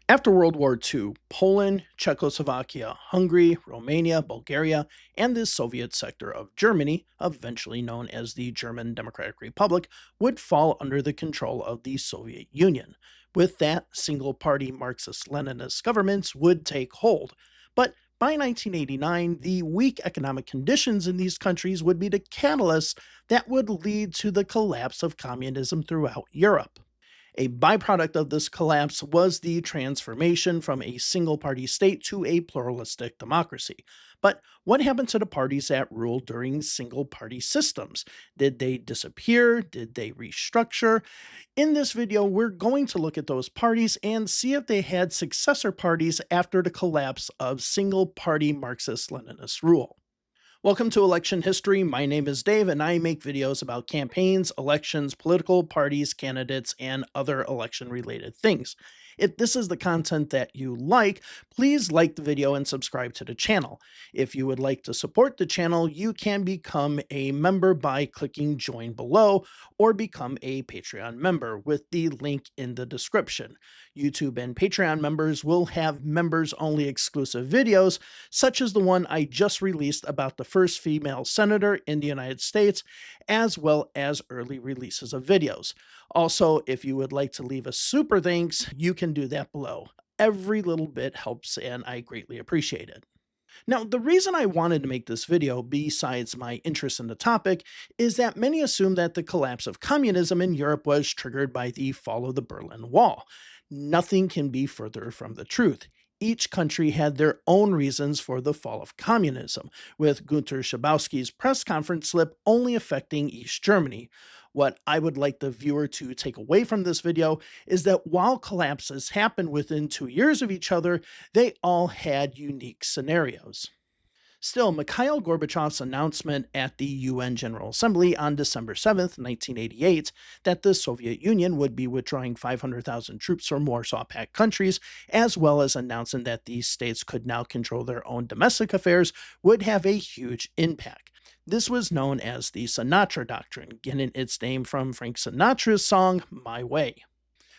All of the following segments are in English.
After World War II, Poland, Czechoslovakia, Hungary, Romania, Bulgaria, and the Soviet sector of Germany, eventually known as the German Democratic Republic, would fall under the control of the Soviet Union. With that, single party Marxist Leninist governments would take hold. But by 1989, the weak economic conditions in these countries would be the catalyst that would lead to the collapse of communism throughout Europe. A byproduct of this collapse was the transformation from a single party state to a pluralistic democracy. But what happened to the parties that ruled during single party systems? Did they disappear? Did they restructure? In this video, we're going to look at those parties and see if they had successor parties after the collapse of single party Marxist Leninist rule. Welcome to Election History. My name is Dave, and I make videos about campaigns, elections, political parties, candidates, and other election-related things. If this is the content that you like, please like the video and subscribe to the channel. If you would like to support the channel, you can become a member by clicking join below or become a Patreon member with the link in the description. YouTube and Patreon members will have members-only exclusive videos, such as the one I just released about the first female senator in the United States, as well as early releases of videos. Also, if you would like to leave a super thanks, you can do that below. Every little bit helps and I greatly appreciate it. Now, the reason I wanted to make this video, besides my interest in the topic, is that many assume that the collapse of communism in Europe was triggered by the fall of the Berlin Wall. Nothing can be further from the truth. Each country had their own reasons for the fall of communism, with Günter Schabowski's press conference slip only affecting East Germany. What I would like the viewer to take away from this video is that while collapses happened within 2 years of each other, they all had unique scenarios. Still, Mikhail Gorbachev's announcement at the UN General Assembly on December 7, 1988, that the Soviet Union would be withdrawing 500,000 troops from Warsaw Pact countries, as well as announcing that these states could now control their own domestic affairs, would have a huge impact. This was known as the Sinatra Doctrine, getting its name from Frank Sinatra's song, My Way.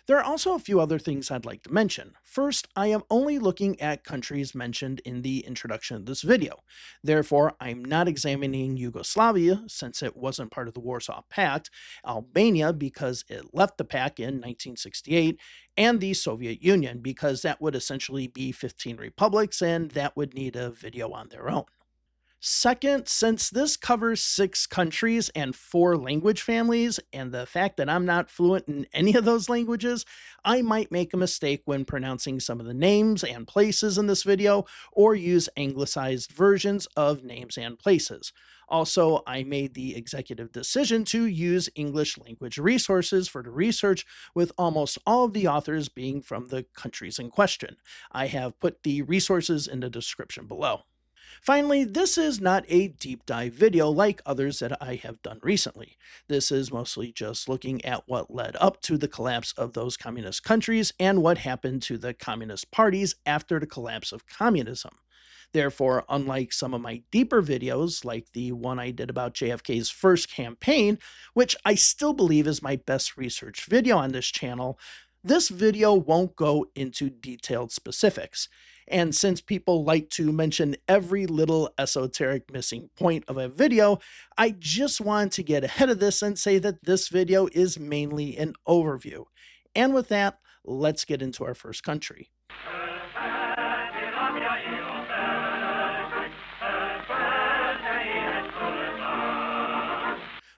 There are also a few other things I'd like to mention. First, I am only looking at countries mentioned in the introduction of this video. Therefore, I'm not examining Yugoslavia, since it wasn't part of the Warsaw Pact, Albania, because it left the Pact in 1968, and the Soviet Union, because that would essentially be 15 republics, and that would need a video on their own. Second, since this covers 6 countries and 4 language families, and the fact that I'm not fluent in any of those languages, I might make a mistake when pronouncing some of the names and places in this video, or use anglicized versions of names and places. Also, I made the executive decision to use English language resources for the research, with almost all of the authors being from the countries in question. I have put the resources in the description below. Finally, this is not a deep dive video like others that I have done recently. This is mostly just looking at what led up to the collapse of those communist countries and what happened to the communist parties after the collapse of communism. Therefore, unlike some of my deeper videos, like the one I did about JFK's first campaign, which I still believe is my best research video on this channel, this video won't go into detailed specifics. And since people like to mention every little esoteric missing point of a video, I just wanted to get ahead of this and say that this video is mainly an overview. And with that, let's get into our first country.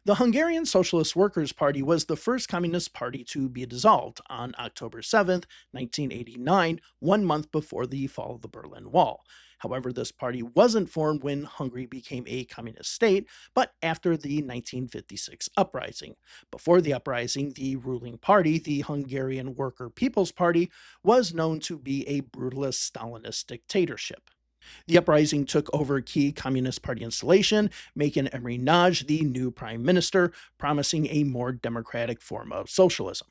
The Hungarian Socialist Workers' Party was the first communist party to be dissolved on October 7, 1989, 1 month before the fall of the Berlin Wall. However, this party wasn't formed when Hungary became a communist state, but after the 1956 uprising. Before the uprising, the ruling party, the Hungarian Worker People's Party, was known to be a brutalist Stalinist dictatorship. The uprising took over key Communist Party installation, making Emery Nagy the new prime minister, promising a more democratic form of socialism.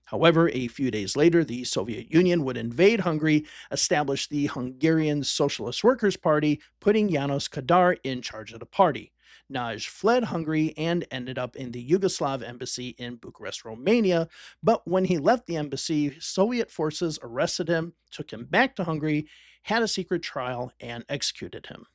However, a few days later, the Soviet Union would invade Hungary, establish the Hungarian Socialist Workers' Party, putting János Kadar in charge of the party. Naj fled Hungary and ended up in the Yugoslav embassy in Bucharest, Romania. But when he left the embassy, Soviet forces arrested him, took him back to Hungary, had a secret trial, and executed him.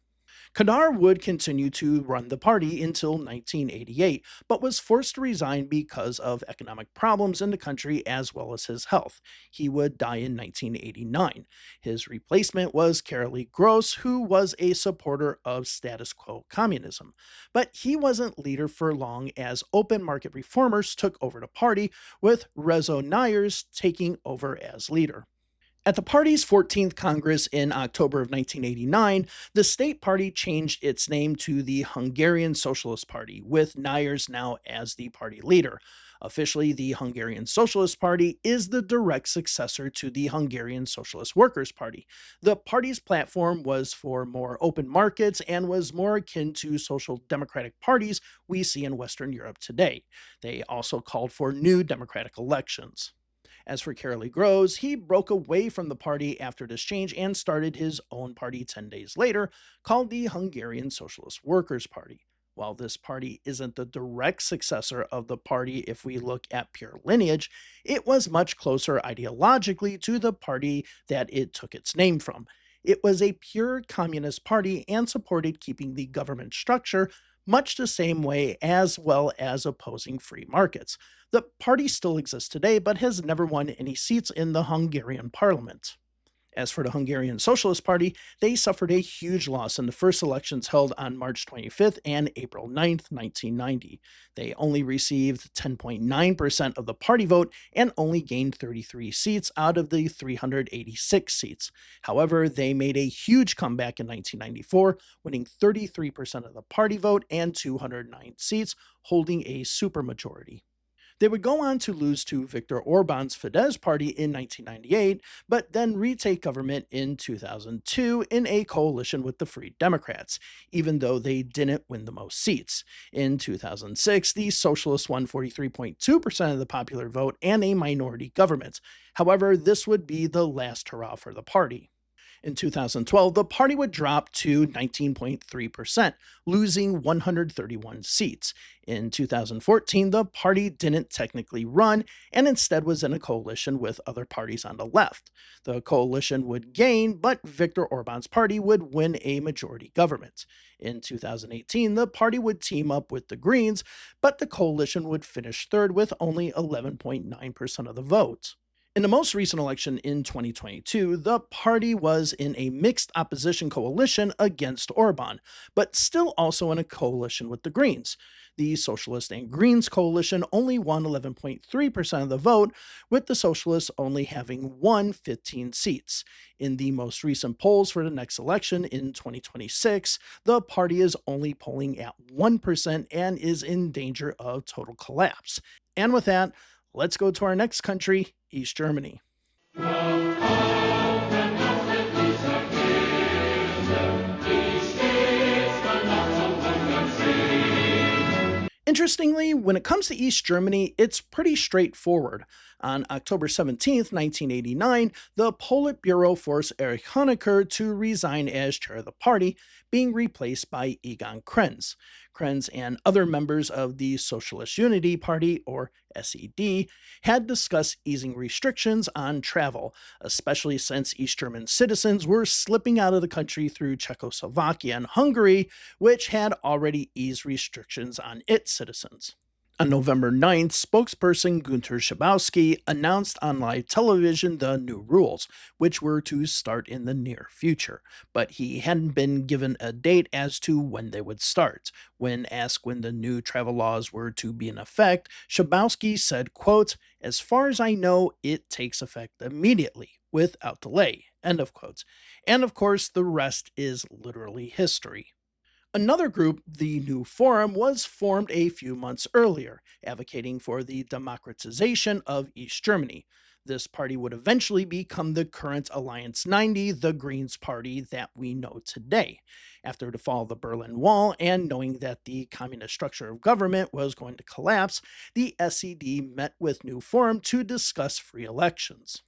Kadar would continue to run the party until 1988, but was forced to resign because of economic problems in the country as well as his health. He would die in 1989. His replacement was Karely Gross, who was a supporter of status quo communism. But he wasn't leader for long as open market reformers took over the party, with Rezo Nyers taking over as leader. At the party's 14th Congress in October of 1989, the state party changed its name to the Hungarian Socialist Party, with Nyers now as the party leader. Officially, the Hungarian Socialist Party is the direct successor to the Hungarian Socialist Workers' Party. The party's platform was for more open markets and was more akin to social democratic parties we see in Western Europe today. They also called for new democratic elections. As for Karely Gross, he broke away from the party after this change and started his own party 10 days later, called the Hungarian Socialist Workers' Party. While this party isn't the direct successor of the party if we look at pure lineage, it was much closer ideologically to the party that it took its name from. It was a pure communist party and supported keeping the government structure much the same way, as well as opposing free markets. The party still exists today, but has never won any seats in the Hungarian parliament. As for the Hungarian Socialist Party, they suffered a huge loss in the first elections held on March 25th and April 9th, 1990. They only received 10.9% of the party vote and only gained 33 seats out of the 386 seats. However, they made a huge comeback in 1994, winning 33% of the party vote and 209 seats, holding a supermajority. They would go on to lose to Viktor Orban's Fidesz party in 1998, but then retake government in 2002 in a coalition with the Free Democrats, even though they didn't win the most seats. In 2006, the Socialists won 43.2% of the popular vote and a minority government. However, this would be the last hurrah for the party. In 2012, the party would drop to 19.3%, losing 131 seats. In 2014, the party didn't technically run and instead was in a coalition with other parties on the left. The coalition would gain, but Viktor Orban's party would win a majority government. In 2018, the party would team up with the Greens, but the coalition would finish third with only 11.9% of the vote. In the most recent election in 2022, the party was in a mixed opposition coalition against Orban, but still also in a coalition with the Greens. The Socialist and Greens coalition only won 11.3% of the vote, with the Socialists only having won 15 seats. In the most recent polls for the next election in 2026, the party is only polling at 1% and is in danger of total collapse. And with that, let's go to our next country, East Germany. Interestingly, when it comes to East Germany, it's pretty straightforward. On October 17th, 1989, the Politburo forced Erich Honecker to resign as chair of the party, being replaced by Egon Krenz. Krenz and other members of the Socialist Unity Party, or SED, had discussed easing restrictions on travel, especially since East German citizens were slipping out of the country through Czechoslovakia and Hungary, which had already eased restrictions on its citizens. On November 9th, spokesperson Günter Schabowski announced on live television the new rules, which were to start in the near future, but he hadn't been given a date as to when they would start. When asked when the new travel laws were to be in effect, Schabowski said, quote, "As far as I know, it takes effect immediately, without delay," end of quotes. And of course, the rest is literally history. Another group, the New Forum, was formed a few months earlier, advocating for the democratization of East Germany. This party would eventually become the current Alliance 90, the Greens party that we know today. After the fall of the Berlin Wall and knowing that the communist structure of government was going to collapse, the SED met with New Forum to discuss free elections.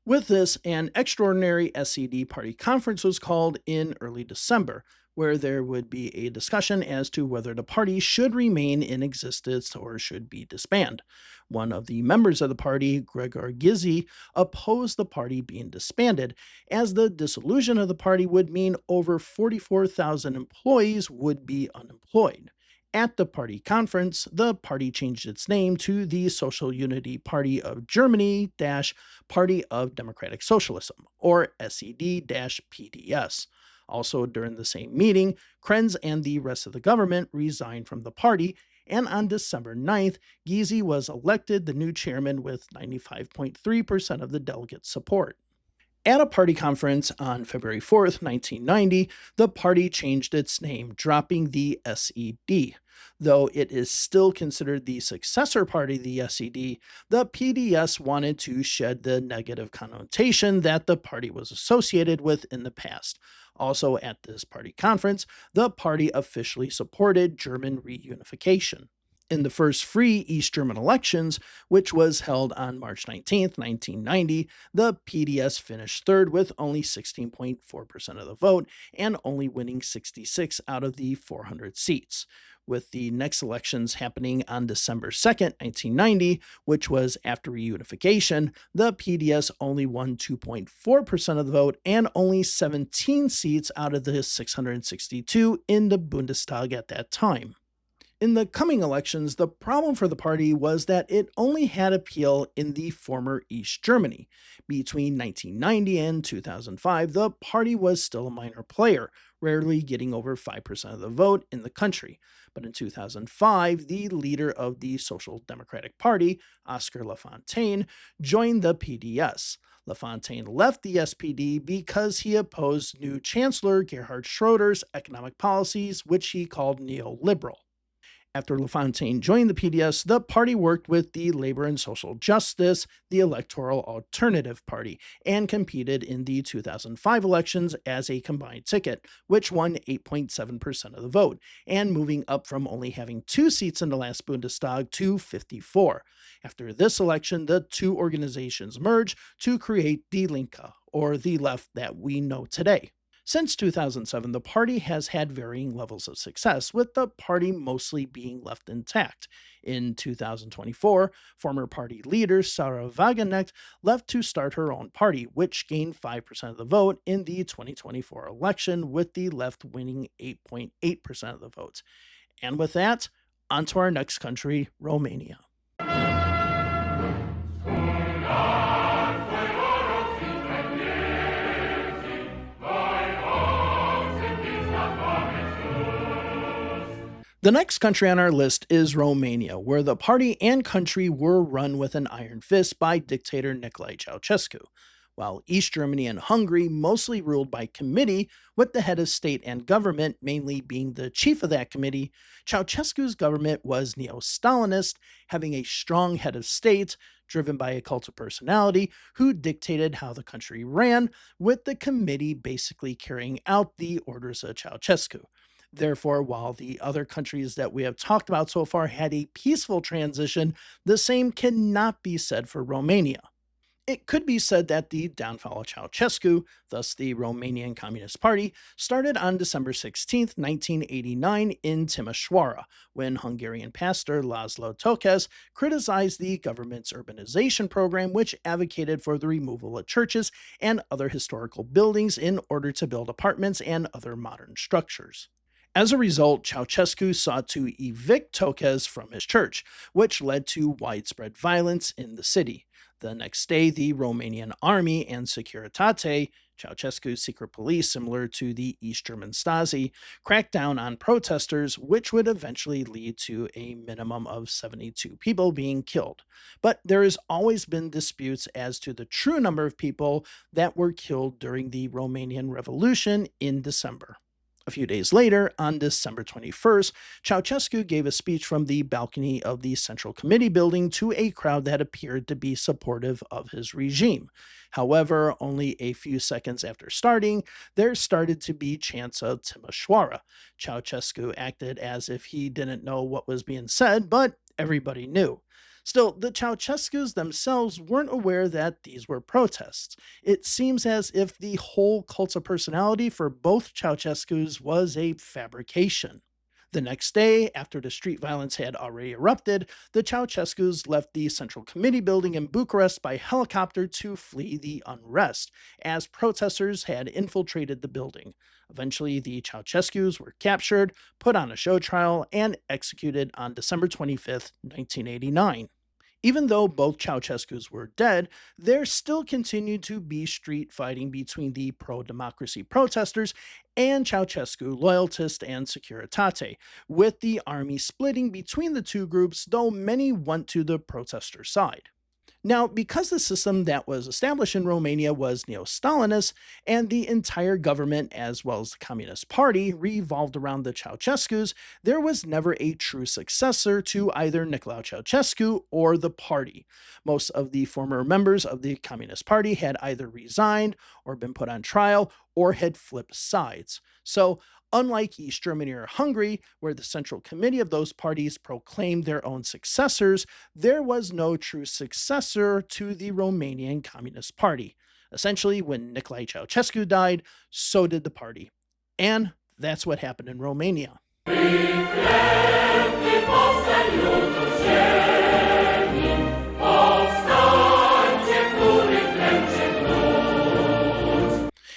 With this, an extraordinary SED party conference was called in early December, where there would be a discussion as to whether the party should remain in existence or should be disbanded. One of the members of the party, Gregor Gysi, opposed the party being disbanded, as the dissolution of the party would mean over 44,000 employees would be unemployed. At the party conference, the party changed its name to the Social Unity Party of Germany Party of Democratic Socialism, or SED PDS. Also, during the same meeting, Krenz and the rest of the government resigned from the party, and on December 9th, Gysi was elected the new chairman with 95.3% of the delegates' support. At a party conference on February 4th, 1990, the party changed its name, dropping the SED. Though it is still considered the successor party of the SED, the PDS wanted to shed the negative connotation that the party was associated with in the past. Also, at this party conference, the party officially supported German reunification. In the first free East German elections, which was held on March 19th, 1990, the PDS finished third with only 16.4% of the vote and only winning 66 out of the 400 seats. With the next elections happening on December 2nd, 1990, which was after reunification, the PDS only won 2.4% of the vote and only 17 seats out of the 662 in the Bundestag at that time. In the coming elections, the problem for the party was that it only had appeal in the former East Germany. Between 1990 and 2005, the party was still a minor player, rarely getting over 5% of the vote in the country. But in 2005, the leader of the Social Democratic Party, Oscar Lafontaine, joined the PDS. Lafontaine left the SPD because he opposed new Chancellor Gerhard Schroeder's economic policies, which he called neoliberal. After Lafontaine joined the PDS, the party worked with the Labor and Social Justice, the Electoral Alternative Party, and competed in the 2005 elections as a combined ticket, which won 8.7% of the vote, and moving up from only having 2 seats in the last Bundestag to 54. After this election, the two organizations merged to create Die Linke, or the left that we know today. Since 2007, the party has had varying levels of success, with the party mostly being left intact. In 2024, former party leader Sarah Wagenknecht left to start her own party, which gained 5% of the vote in the 2024 election, with the left winning 8.8% of the votes. And with that, on to our next country, Romania. The next country on our list is Romania, where the party and country were run with an iron fist by dictator Nicolae Ceaușescu, while East Germany and Hungary mostly ruled by committee, with the head of state and government mainly being the chief of that committee. Ceaușescu's government was neo-Stalinist, having a strong head of state, driven by a cult of personality, who dictated how the country ran, with the committee basically carrying out the orders of Ceaușescu. Therefore, while the other countries that we have talked about so far had a peaceful transition, the same cannot be said for Romania. It could be said that the downfall of Ceaușescu, thus the Romanian Communist Party, started on December 16th, 1989 in Timișoara, when Hungarian pastor Laszlo Tokes criticized the government's urbanization program, which advocated for the removal of churches and other historical buildings in order to build apartments and other modern structures. As a result, Ceaușescu sought to evict Tokes from his church, which led to widespread violence in the city. The next day, the Romanian army and Securitate, Ceaușescu's secret police similar to the East German Stasi, cracked down on protesters, which would eventually lead to a minimum of 72 people being killed. But there has always been disputes as to the true number of people that were killed during the Romanian Revolution in December. A few days later, on December 21st, Ceaușescu gave a speech from the balcony of the Central Committee building to a crowd that appeared to be supportive of his regime. However, only a few seconds after starting, there started to be chants of Timișoara. Ceaușescu acted as if he didn't know what was being said, but everybody knew. Still, the Ceausescus themselves weren't aware that these were protests. It seems as if the whole cult of personality for both Ceausescus was a fabrication. The next day, after the street violence had already erupted, the Ceausescus left the Central Committee building in Bucharest by helicopter to flee the unrest, as protesters had infiltrated the building. Eventually, the Ceausescus were captured, put on a show trial, and executed on December 25th, 1989. Even though both Ceausescus were dead, there still continued to be street fighting between the pro democracy protesters and Ceausescu loyalists and Securitate, with the army splitting between the two groups, though many went to the protester side. Now, because the system that was established in Romania was neo Stalinist, and the entire government, as well as the Communist Party, revolved around the Ceausescus, there was never a true successor to either Nicolae Ceausescu or the party. Most of the former members of the Communist Party had either resigned or been put on trial or had flipped sides. So, unlike East Germany or Hungary, where the Central Committee of those parties proclaimed their own successors, there was no true successor to the Romanian Communist Party. Essentially, when Nicolae Ceausescu died, so did the party. And that's what happened in Romania.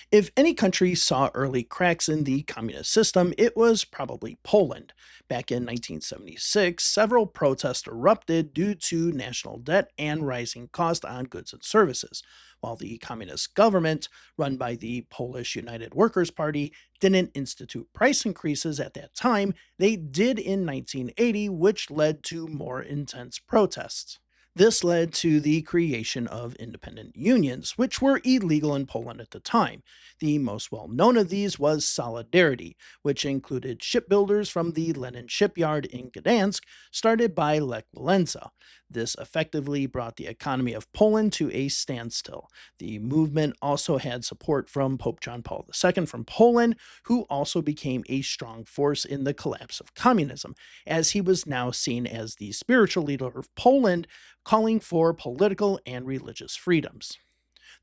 If any country saw early cracks in the communist system, it was probably Poland. Back in 1976, several protests erupted due to national debt and rising costs on goods and services. While the communist government, run by the Polish United Workers' Party, didn't institute price increases at that time, they did in 1980, which led to more intense protests. This led to the creation of independent unions, which were illegal in Poland at the time. The most well known of these was Solidarity, which included shipbuilders from the Lenin shipyard in Gdansk, started by Lech Walesa. This effectively brought the economy of Poland to a standstill. The movement also had support from Pope John Paul II from Poland, who also became a strong force in the collapse of communism, as he was now seen as the spiritual leader of Poland, calling for political and religious freedoms.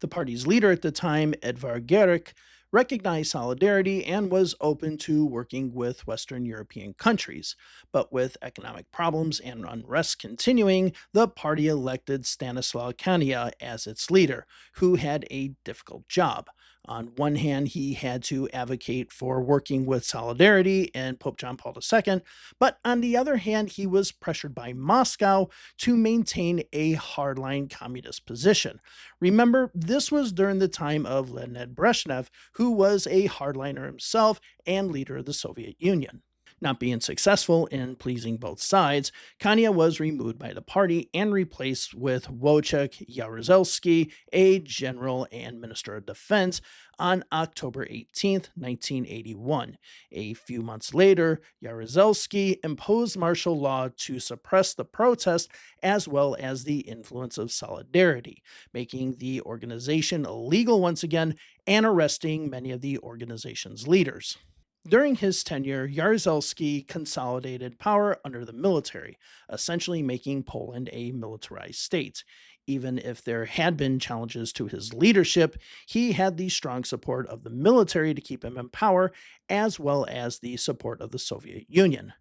The party's leader at the time, Edvard Gerek, recognized solidarity and was open to working with Western European countries. But with economic problems and unrest continuing, the party elected Stanislaw Kania as its leader, who had a difficult job. On one hand, he had to advocate for working with Solidarity and Pope John Paul II, but on the other hand, he was pressured by Moscow to maintain a hardline communist position. Remember, this was during the time of Leonid Brezhnev, who was a hardliner himself and leader of the Soviet Union. Not being successful in pleasing both sides, Kania was removed by the party and replaced with Wojciech Jaruzelski, a general and minister of defense, on October 18, 1981. A few months later, Jaruzelski imposed martial law to suppress the protest as well as the influence of Solidarity, making the organization illegal once again and arresting many of the organization's leaders. During his tenure, Jaruzelski consolidated power under the military, essentially making Poland a militarized state. Even if there had been challenges to his leadership, he had the strong support of the military to keep him in power, as well as the support of the Soviet Union.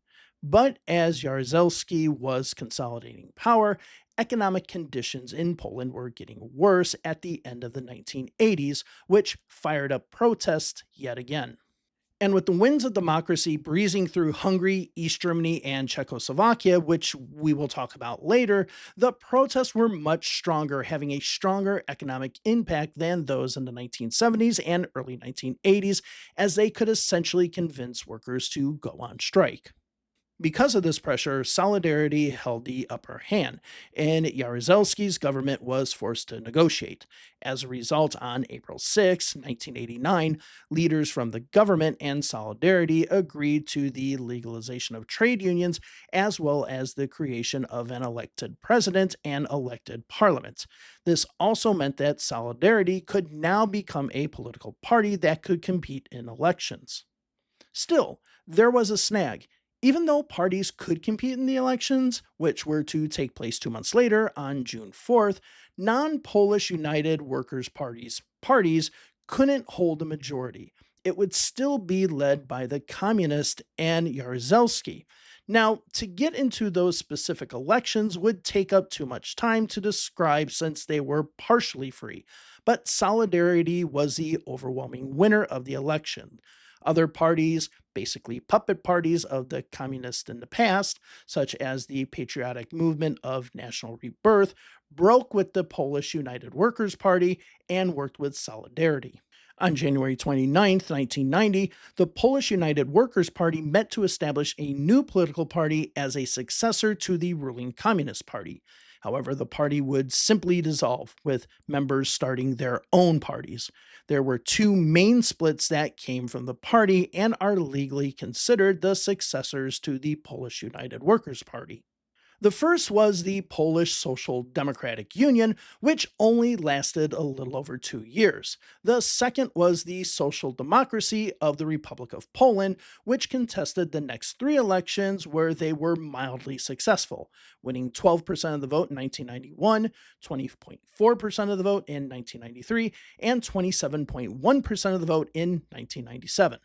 But as Jaruzelski was consolidating power, economic conditions in Poland were getting worse at the end of the 1980s, which fired up protests yet again. And with the winds of democracy breezing through Hungary, East Germany, and Czechoslovakia, which we will talk about later, the protests were much stronger, having a stronger economic impact than those in the 1970s and early 1980s, as they could essentially convince workers to go on strike. Because of this pressure, Solidarity held the upper hand, and Jaruzelski's government was forced to negotiate. As a result, on April 6, 1989, leaders from the government and Solidarity agreed to the legalization of trade unions as well as the creation of an elected president and elected parliament. This also meant that Solidarity could now become a political party that could compete in elections. Still, there was a snag. Even though parties could compete in the elections, which were to take place 2 months later on June 4th, non Polish United Workers' parties couldn't hold a majority. It would still be led by the communist and Jaruzelski. Now, to get into those specific elections would take up too much time to describe since they were partially free, but Solidarity was the overwhelming winner of the election. Other parties, basically puppet parties of the communists in the past, such as the Patriotic Movement of National Rebirth, broke with the Polish United Workers' Party and worked with Solidarity. On January 29th, 1990, the Polish United Workers' Party met to establish a new political party as a successor to the ruling Communist Party. However, the party would simply dissolve, with members starting their own parties. There were two main splits that came from the party and are legally considered the successors to the Polish United Workers' Party. The first was the Polish Social Democratic Union, which only lasted a little over 2 years. The second was the Social Democracy of the Republic of Poland, which contested the next three elections where they were mildly successful, winning 12% of the vote in 1991, 20.4% of the vote in 1993, and 27.1% of the vote in 1997.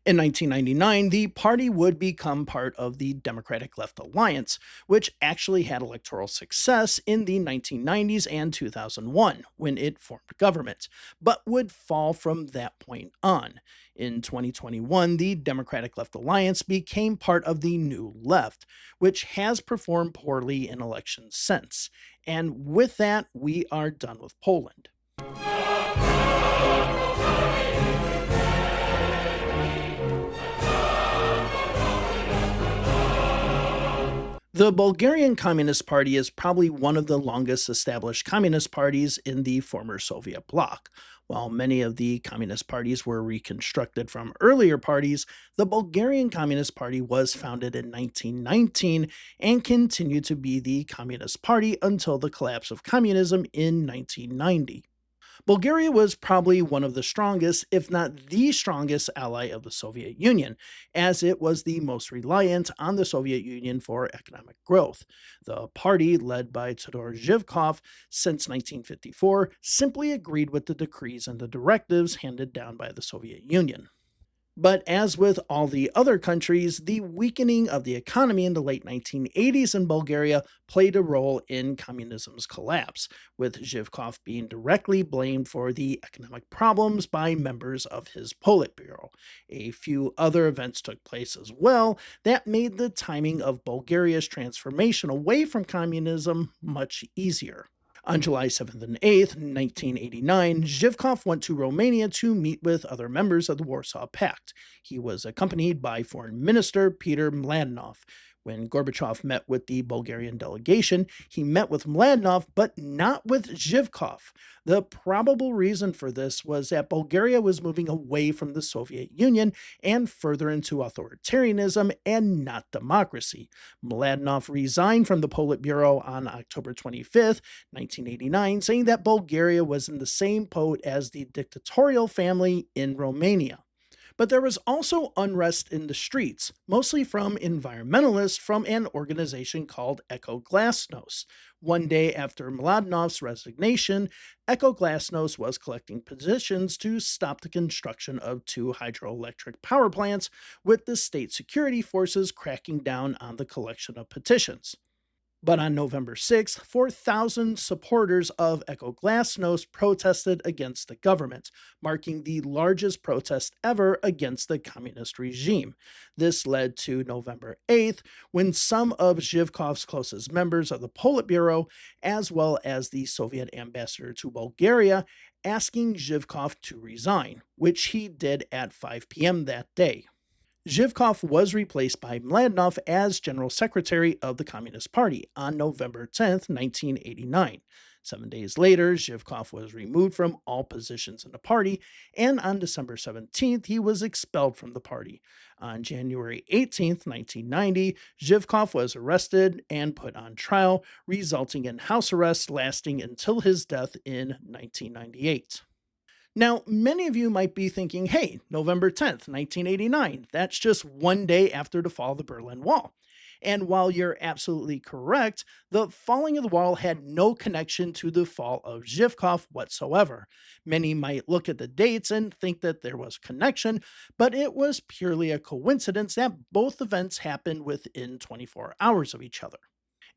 In 1999, the party would become part of the Democratic Left Alliance, which actually had electoral success in the 1990s and 2001 when it formed government, but would fall from that point on. In 2021, the Democratic Left Alliance became part of the New Left, which has performed poorly in elections since. And with that, we are done with Poland. The Bulgarian Communist Party is probably one of the longest established communist parties in the former Soviet bloc. While many of the communist parties were reconstructed from earlier parties, the Bulgarian Communist Party was founded in 1919 and continued to be the Communist Party until the collapse of communism in 1990. Bulgaria was probably one of the strongest, if not the strongest, ally of the Soviet Union, as it was the most reliant on the Soviet Union for economic growth. The party, led by Todor Zhivkov since 1954, simply agreed with the decrees and the directives handed down by the Soviet Union. But as with all the other countries, the weakening of the economy in the late 1980s in Bulgaria played a role in communism's collapse, with Zhivkov being directly blamed for the economic problems by members of his Politburo. A few other events took place as well that made the timing of Bulgaria's transformation away from communism much easier. On July 7th and 8th, 1989, Zhivkov went to Romania to meet with other members of the Warsaw Pact. He was accompanied by Foreign Minister Peter Mladenov. When Gorbachev met with the Bulgarian delegation, he met with Mladenov but not with Zhivkov. The probable reason for this was that Bulgaria was moving away from the Soviet Union and further into authoritarianism and not democracy. Mladenov resigned from the Politburo on October 25th, 1989, saying that Bulgaria was in the same boat as the dictatorial family in Romania. But there was also unrest in the streets, mostly from environmentalists from an organization called Eco Glasnost. One day after Mladenov's resignation, Eco Glasnost was collecting petitions to stop the construction of two hydroelectric power plants, with the state security forces cracking down on the collection of petitions. But on November 6th, 4,000 supporters of Eco Glasnost protested against the government, marking the largest protest ever against the communist regime. This led to November 8th, when some of Zhivkov's closest members of the Politburo, as well as the Soviet ambassador to Bulgaria, asking Zhivkov to resign, which he did at 5 p.m. that day. Zhivkov was replaced by Mladenov as General Secretary of the Communist Party on November 10th, 1989. 7 days later, Zhivkov was removed from all positions in the party, and on December 17th, he was expelled from the party. On January 18th, 1990, Zhivkov was arrested and put on trial, resulting in house arrest lasting until his death in 1998. Now, many of you might be thinking, hey, November 10th, 1989, that's just one day after the fall of the Berlin Wall. And while you're absolutely correct, the falling of the wall had no connection to the fall of Zhivkov whatsoever. Many might look at the dates and think that there was a connection, but it was purely a coincidence that both events happened within 24 hours of each other.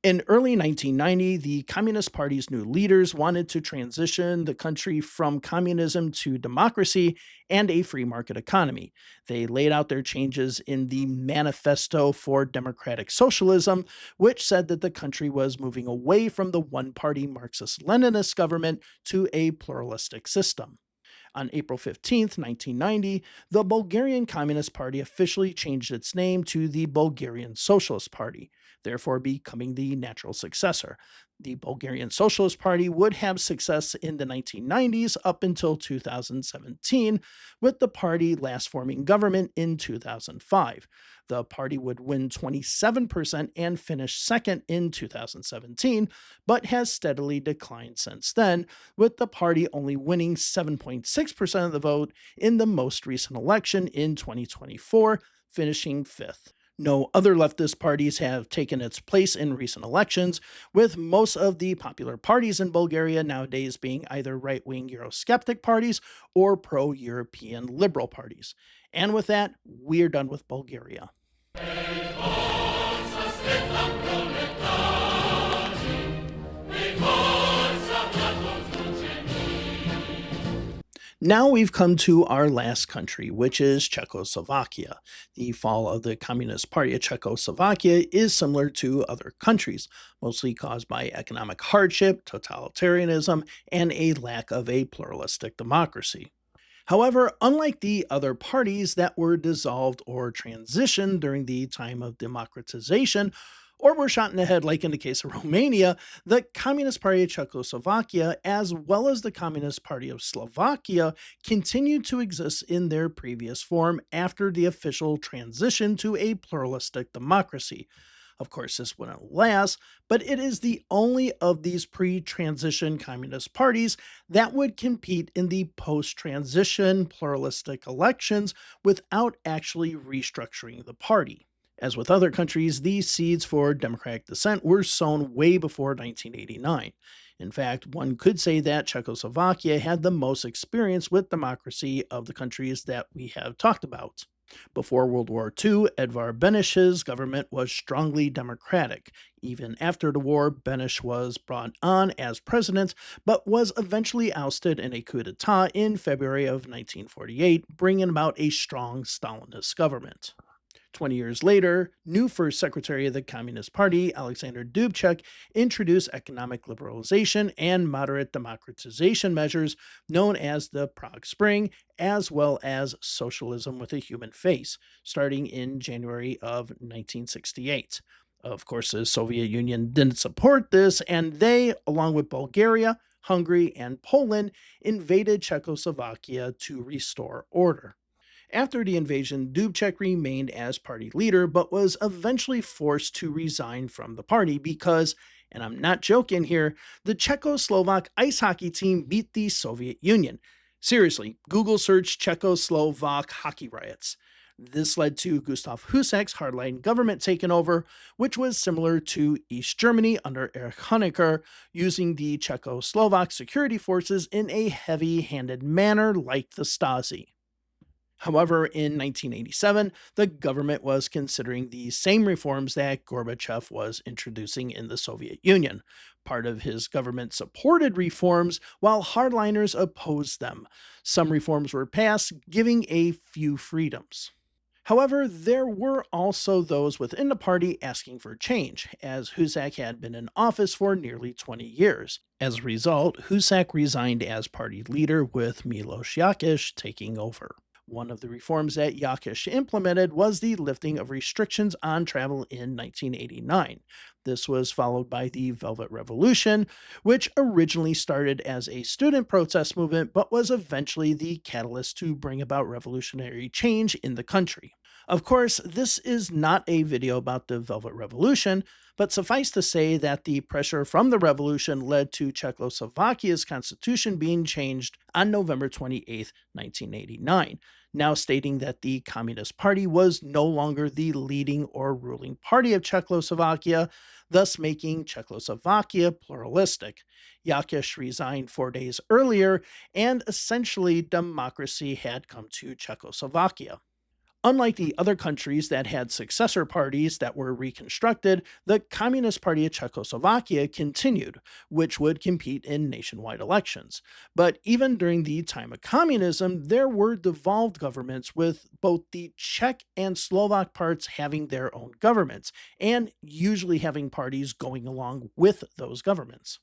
In early 1990, the Communist Party's new leaders wanted to transition the country from communism to democracy and a free market economy. They laid out their changes in the Manifesto for Democratic Socialism, which said that the country was moving away from the one party Marxist Leninist government to a pluralistic system. On April 15th, 1990, the Bulgarian Communist Party officially changed its name to the Bulgarian Socialist Party, therefore becoming the natural successor. The Bulgarian Socialist Party would have success in the 1990s up until 2017, with the party last forming government in 2005. The party would win 27% and finish second in 2017, but has steadily declined since then, with the party only winning 7.6% of the vote in the most recent election in 2024, finishing fifth. No other leftist parties have taken its place in recent elections, with most of the popular parties in Bulgaria nowadays being either right wing Eurosceptic parties or pro European liberal parties. And with that, we're done with Bulgaria. Now we've come to our last country, which is Czechoslovakia. The fall of the Communist Party of Czechoslovakia is similar to other countries, mostly caused by economic hardship, totalitarianism, and a lack of a pluralistic democracy. However, unlike the other parties that were dissolved or transitioned during the time of democratization, or were shot in the head, like in the case of Romania, the Communist Party of Czechoslovakia, as well as the Communist Party of Slovakia, continued to exist in their previous form after the official transition to a pluralistic democracy. Of course, this wouldn't last, but it is the only of these pre transition communist parties that would compete in the post transition pluralistic elections without actually restructuring the party. As with other countries, these seeds for democratic dissent were sown way before 1989. In fact, one could say that Czechoslovakia had the most experience with democracy of the countries that we have talked about. Before World War II, Edvard Beneš's government was strongly democratic. Even after the war, Beneš was brought on as president, but was eventually ousted in a coup d'etat in February of 1948, bringing about a strong Stalinist government. 20 years later, new First Secretary of the Communist Party, Alexander Dubček, introduced economic liberalization and moderate democratization measures known as the Prague Spring, as well as socialism with a human face, starting in January of 1968. Of course, the Soviet Union didn't support this, and they, along with Bulgaria, Hungary, and Poland, invaded Czechoslovakia to restore order. After the invasion, Dubček remained as party leader, but was eventually forced to resign from the party because, and I'm not joking here, the Czechoslovak ice hockey team beat the Soviet Union. Seriously, Google search Czechoslovak hockey riots. This led to Gustav Husak's hardline government taking over, which was similar to East Germany under Erich Honecker, using the Czechoslovak security forces in a heavy-handed manner like the Stasi. However, in 1987, the government was considering the same reforms that Gorbachev was introducing in the Soviet Union. Part of his government supported reforms, while hardliners opposed them. Some reforms were passed, giving a few freedoms. However, there were also those within the party asking for change, as Husak had been in office for nearly 20 years. As a result, Husak resigned as party leader, with Miloš Jakeš taking over. One of the reforms that Jakeš implemented was the lifting of restrictions on travel in 1989. This was followed by the Velvet Revolution, which originally started as a student protest movement but was eventually the catalyst to bring about revolutionary change in the country. Of course, this is not a video about the Velvet Revolution, but suffice to say that the pressure from the revolution led to Czechoslovakia's constitution being changed on November 28, 1989, now stating that the Communist Party was no longer the leading or ruling party of Czechoslovakia, thus making Czechoslovakia pluralistic. Jakish resigned 4 days earlier, and essentially democracy had come to Czechoslovakia. Unlike the other countries that had successor parties that were reconstructed, the Communist Party of Czechoslovakia continued, which would compete in nationwide elections. But even during the time of communism, there were devolved governments, with both the Czech and Slovak parts having their own governments, and usually having parties going along with those governments.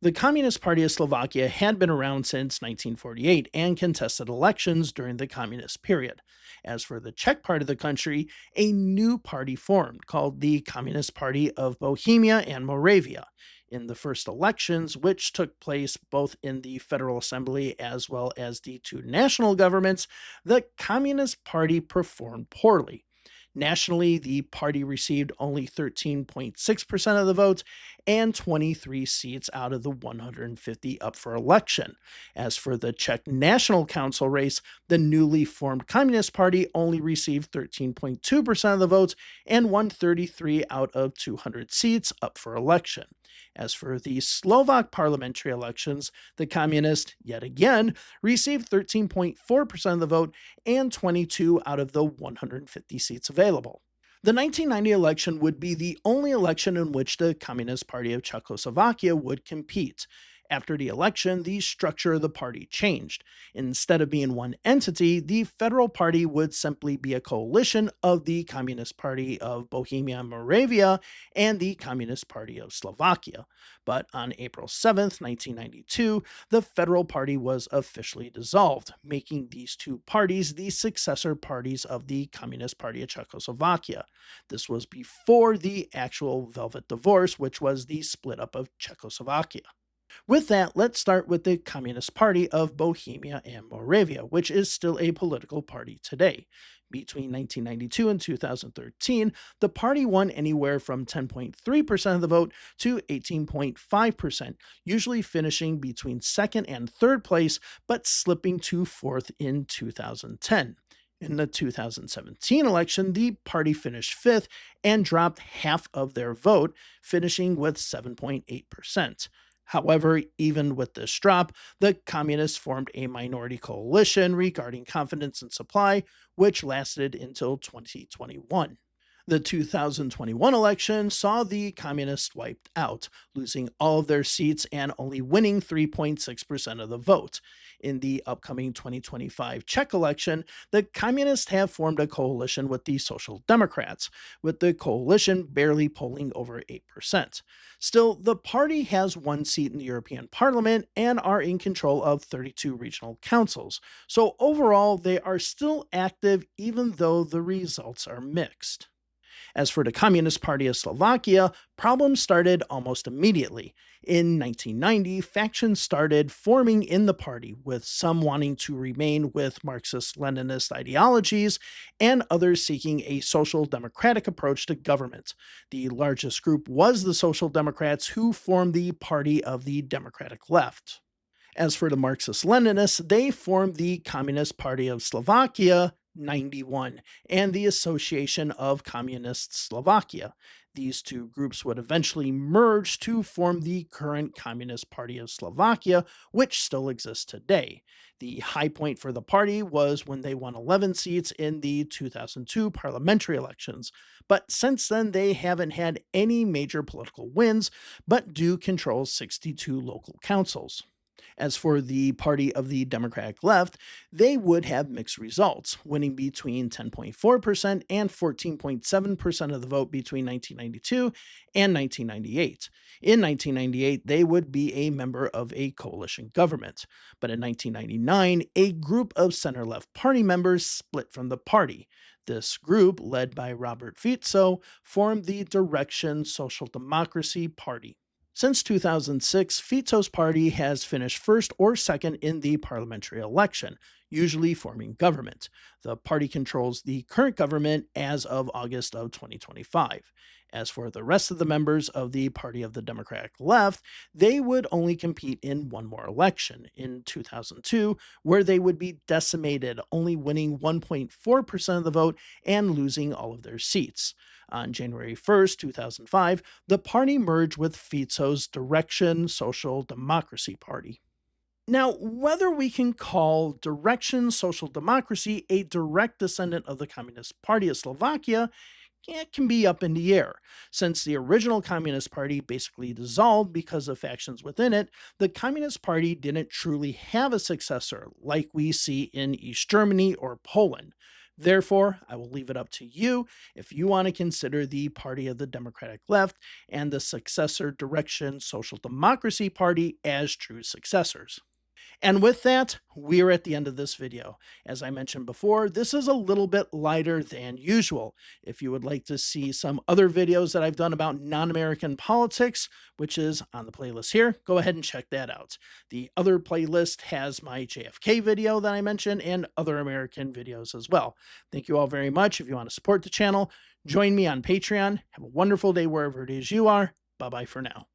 The Communist Party of Slovakia had been around since 1948 and contested elections during the communist period. As for the Czech part of the country, a new party formed called the Communist Party of Bohemia and Moravia. In the first elections, which took place both in the Federal Assembly as well as the two national governments, the Communist Party performed poorly. Nationally, the party received only 13.6% of the votes and 23 seats out of the 150 up for election. As for the Czech National Council race, the newly formed Communist Party only received 13.2% of the votes and won 33 out of 200 seats up for election. As for the Slovak parliamentary elections, the Communists, yet again, received 13.4% of the vote and 22 out of the 150 seats available. The 1990 election would be the only election in which the Communist Party of Czechoslovakia would compete. After the election, the structure of the party changed. Instead of being one entity, the Federal Party would simply be a coalition of the Communist Party of Bohemia and Moravia and the Communist Party of Slovakia. But on April 7, 1992, the Federal Party was officially dissolved, making these two parties the successor parties of the Communist Party of Czechoslovakia. This was before the actual Velvet Divorce, which was the split up of Czechoslovakia. With that, let's start with the Communist Party of Bohemia and Moravia, which is still a political party today. Between 1992 and 2013, the party won anywhere from 10.3% of the vote to 18.5%, usually finishing between second and third place, but slipping to fourth in 2010. In the 2017 election, the party finished fifth and dropped half of their vote, finishing with 7.8%. However, even with this drop, the Communists formed a minority coalition regarding confidence and supply, which lasted until 2021. The 2021 election saw the Communists wiped out, losing all of their seats and only winning 3.6% of the vote. In the upcoming 2025 Czech election, the Communists have formed a coalition with the Social Democrats, with the coalition barely polling over 8%. Still, the party has one seat in the European Parliament and are in control of 32 regional councils. So overall, they are still active even though the results are mixed. As for the Communist Party of Slovakia, problems started almost immediately. In 1990, factions started forming in the party, with some wanting to remain with Marxist-Leninist ideologies and others seeking a social democratic approach to government. The largest group was the Social Democrats, who formed the Party of the Democratic Left. As for the Marxist-Leninists, they formed the Communist Party of Slovakia, 91, and the Association of Communist Slovakia. These two groups would eventually merge to form the current Communist Party of Slovakia, which still exists today. The high point for the party was when they won 11 seats in the 2002 parliamentary elections, but since then they haven't had any major political wins, but do control 62 local councils. As for the Party of the Democratic Left, they would have mixed results, winning between 10.4% and 14.7% of the vote between 1992 and 1998. In 1998, they would be a member of a coalition government. But in 1999, a group of center-left party members split from the party. This group, led by Robert Fico, formed the Direction Social Democracy Party. Since 2006, Fico's party has finished first or second in the parliamentary election, usually forming government. The party controls the current government as of August of 2025. As for the rest of the members of the Party of the Democratic Left, they would only compete in one more election, in 2002, where they would be decimated, only winning 1.4% of the vote and losing all of their seats. On January 1st, 2005, the party merged with Fico's Direction Social Democracy Party. Now, whether we can call Direction Social Democracy a direct descendant of the Communist Party of Slovakia, it can be up in the air. Since the original Communist Party basically dissolved because of factions within it, the Communist Party didn't truly have a successor like we see in East Germany or Poland. Therefore, I will leave it up to you if you want to consider the Party of the Democratic Left and the successor Direction Social Democracy Party as true successors. And with that, we're at the end of this video. As I mentioned before, this is a little bit lighter than usual. If you would like to see some other videos that I've done about non-American politics, which is on the playlist here, go ahead and check that out. The other playlist has my JFK video that I mentioned and other American videos as well. Thank you all very much. If you want to support the channel, join me on Patreon. Have a wonderful day wherever it is you are. Bye-bye for now.